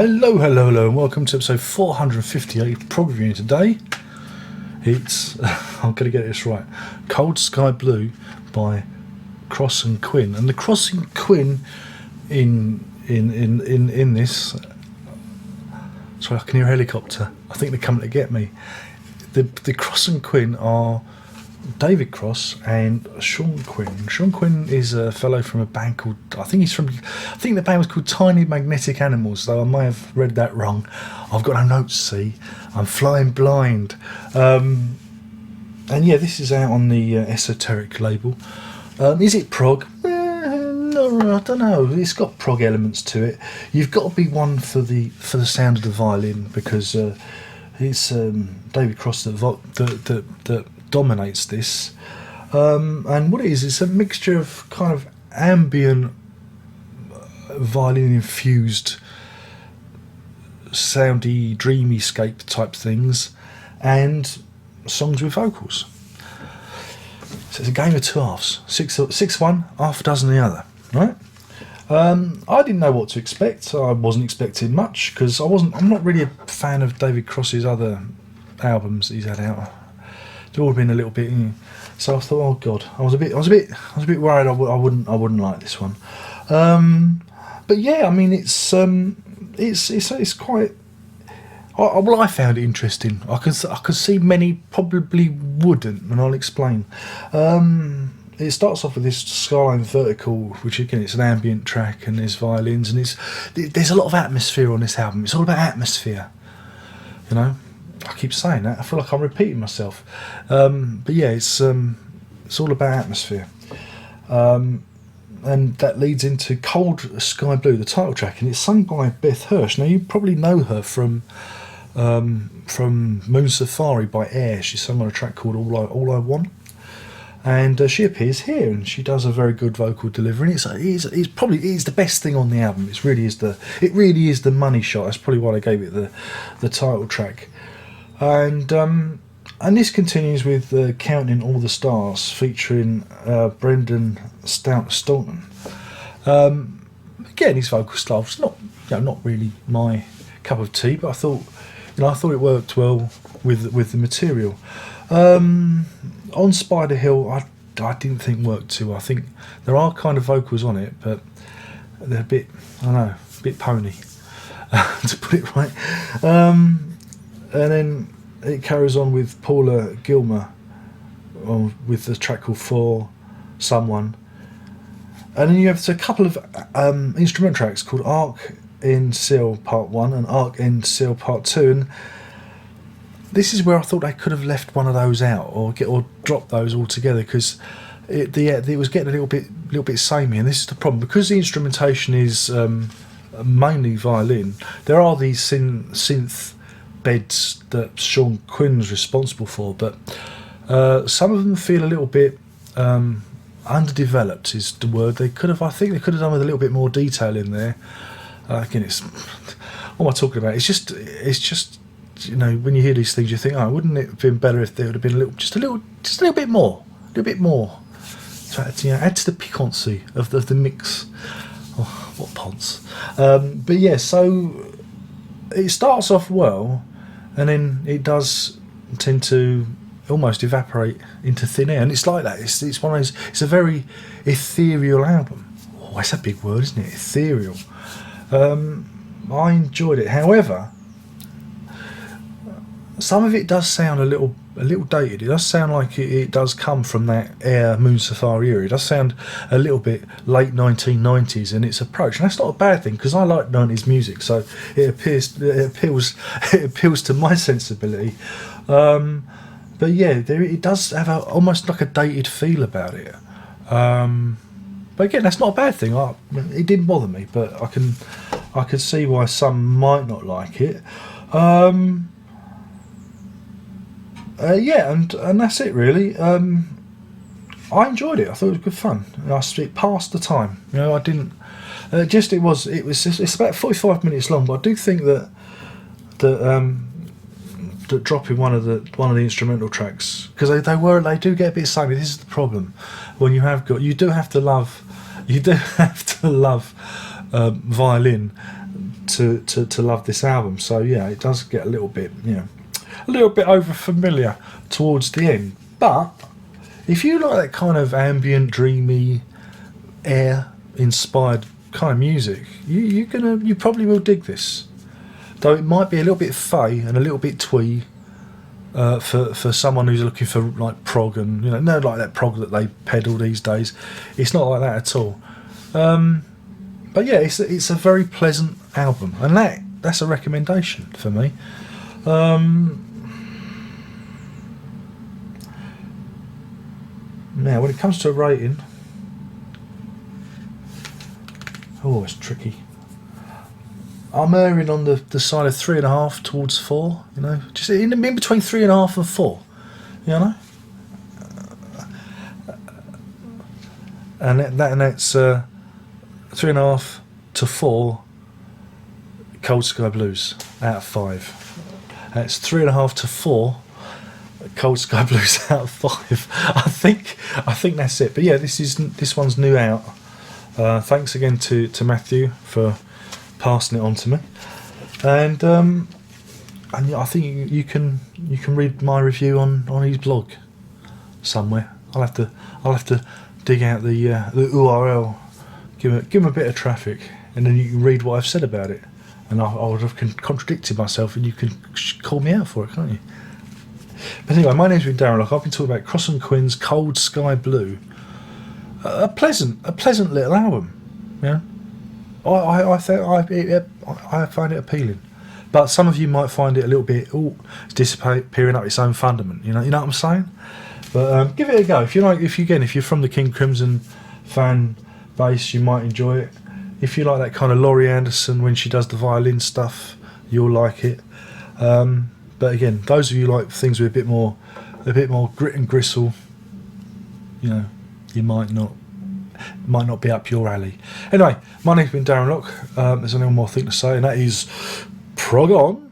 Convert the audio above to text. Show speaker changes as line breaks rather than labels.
Hello, and welcome to episode 458 of Prog Review. Today, it's I'm going to get this right. Cold Sky Blue by Cross and Quinn, and the Cross and Quinn in this. Sorry, I can hear a helicopter. I think they're coming to get me. The Cross and Quinn are David Cross and Sean Quinn. Sean Quinn is a fellow from a band called, I think the band was called Tiny Magnetic Animals, though I may have read that wrong. I've got no notes, see. I'm flying blind. And yeah, this is out on the Esoteric label. Is it prog? No, I don't know. It's got prog elements to it. You've got to be one for the sound of the violin, because it's David Cross that dominates this, and what it is, it's a mixture of kind of ambient violin infused soundy dreamyscape type things and songs with vocals. So it's a game of two halves, six one, half a dozen the other, right? I didn't know what to expect. I wasn't expecting much, because I'm not really a fan of David Cross's other albums that he's had out. They've all been a little bit, so I thought, oh god, I was a bit worried I wouldn't like this one. But yeah, I mean, it's quite. I found it interesting. I could see many probably wouldn't, and I'll explain. It starts off with this Skyline Vertical, which again, it's an ambient track, and there's violins, and there's a lot of atmosphere on this album. It's all about atmosphere, you know. I keep saying that. I feel like I'm repeating myself, but yeah, it's all about atmosphere, and that leads into Cold Sky Blue, the title track, and it's sung by Beth Hirsch. Now you probably know her from Moon Safari by Air. She sung on a track called All I Want, and she appears here, and she does a very good vocal delivery. It's the best thing on the album. It really is the money shot. That's probably why they gave it the title track. And this continues with Counting All the Stars, featuring Brendan Staunton. Again, his vocal style's not really my cup of tea, but I thought it worked well with the material. On Spider Hill, I didn't think worked too. I think there are kind of vocals on it, but they're a bit pony, to put it right. And then it carries on with Paula Gilmer with the track called For Someone. And then you have a couple of instrument tracks called Arc in Seal Part 1 and Arc in Seal Part 2. And this is where I thought they could have left one of those out or dropped those altogether, because it was getting a little bit samey. And this is the problem, because the instrumentation is mainly violin. There are these synth beds that Sean Quinn's responsible for, but some of them feel a little bit underdeveloped is the word. I think they could have done with a little bit more detail in there. Again, what am I talking about? It's just when you hear these things, you think, oh, wouldn't it have been better if there would have been just a little bit more, to add to the piquancy of the mix. Oh, what ponce. But yeah, so it starts off well, and then it does tend to almost evaporate into thin air, and it's like that. It's one of those. It's a very ethereal album. Oh, that's a big word, isn't it? Ethereal. I enjoyed it. However, some of it does sound a little dated. It does sound like it does come from that Air Moon Safari era. It does sound a little bit late 1990s in its approach, and that's not a bad thing, because I like 90s music, so it appeals to my sensibility. But yeah, it does have almost like a dated feel about it. But again, that's not a bad thing. It didn't bother me, but I could see why some might not like it. Yeah, and that's it really. I enjoyed it. I thought it was good fun. It passed the time. I didn't. It's about 45 minutes long, but I do think that dropping one of the instrumental tracks, because they do get a bit samey. This is the problem when you do have to love violin to love this album. So yeah, it does get a little bit, a little bit over familiar towards the end. But if you like that kind of ambient, dreamy, air inspired kind of music, you probably will dig this. Though it might be a little bit fey and a little bit twee for someone who's looking for like prog and no like that prog that they peddle these days. It's not like that at all. But yeah, it's a very pleasant album, and that's a recommendation for me. Now, when it comes to a rating, it's tricky. I'm erring on the side of 3.5 towards 4. Just in between 3.5 and 4. And that's 3.5 to 4. Cold Sky Blues out of 5. That's 3.5 to 4. Cold Sky Blues out of 5. I think that's it. But yeah, this one's new out. Thanks again to Matthew for passing it on to me, and I think you can read my review on his blog somewhere. I'll have to dig out the URL, give him a bit of traffic, and then you can read what I've said about it. And I would have contradicted myself, and you can call me out for it, can't you? But anyway, my name's been Darren Locke. I've been talking about Cross and Quinn's Cold Sky Blue. A pleasant little album. I find it appealing, but some of you might find it a little bit it's disappearing up its own fundament. You know what I'm saying? But give it a go if you're from the King Crimson fan base, you might enjoy it. If you like that kind of Laurie Anderson when she does the violin stuff, you'll like it. But again, those of you like things with a bit more grit and gristle, you might not be up your alley. Anyway, my name's been Darren Locke. There's only one more thing to say, and that is prog on.